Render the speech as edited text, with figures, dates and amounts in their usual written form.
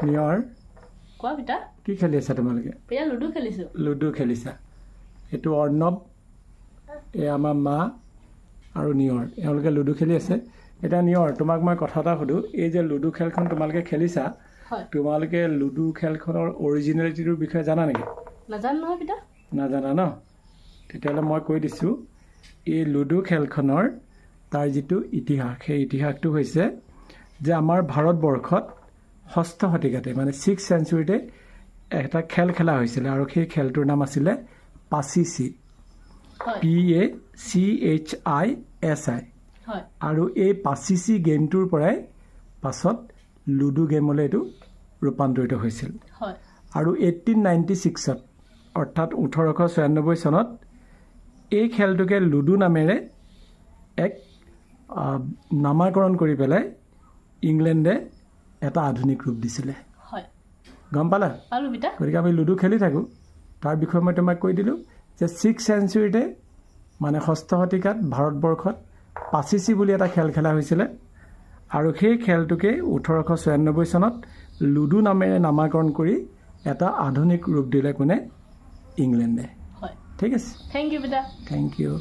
নিয়ৰ কোৱা পিতা কি খেলি আছা তোমালোকে পিতা লুডু খেলিছো লুডু খেলিছা এইটো অৰ্ণৱ এই আমাৰ মা আৰু নিয়ৰ এওঁলোকে লুডু খেলি আছে এতিয়া নিয়ৰ তোমাক মই কথা এটা সুধো এই যে লুডু খেলখন তোমালোকে খেলিছা হয় তোমালোকে লুডু খেলখনৰ অৰিজিনেলিটিটোৰ বিষয়ে জানা নেকি নাজানো নহয় পিতা নাজানা ন তেতিয়াহ'লে মই কৈ দিছোঁ এই লুডু খেলখনৰ তাৰ যিটো ইতিহাস সেই ইতিহাসটো হৈছে যে আমাৰ ভাৰতবৰ্ষত 6ষ্ঠ শতিকাতে মানে 6th চেঞ্চুৰীতে এটা খেল খেলা হৈছিলে আৰু সেই খেলটোৰ নাম আছিলে পাচিচি PACHISI হয় আৰু এই পাচিচি গেমটোৰ পৰাই পাছত লুডু গেমলৈ এইটো ৰূপান্তৰিত হৈছিল হয় আৰু 1896ত অৰ্থাৎ 1896 চনত এই খেলটোকে লুডু নামেৰে এক নামাকৰণ কৰি পেলাই ইংলেণ্ডে এটা আধুনিক ৰূপ দিছিলে হয় গম পালা পালো পিতা গতিকে আমি লুডু খেলি থাকোঁ তাৰ বিষয়ে মই তোমাক কৈ দিলোঁ যে 6th চেঞ্চুৰীতে মানে 6ষ্ঠ শতিকাত ভাৰতবৰ্ষত পাচিচি বুলি এটা খেল খেলা হৈছিলে আৰু সেই খেলটোকে 1896 চনত লুডু নামেৰে নামাকৰণ কৰি এটা আধুনিক ৰূপ দিলে কোনে ইংলেণ্ডে হয় ঠিক আছে থেংক ইউ পিতা থেংক ইউ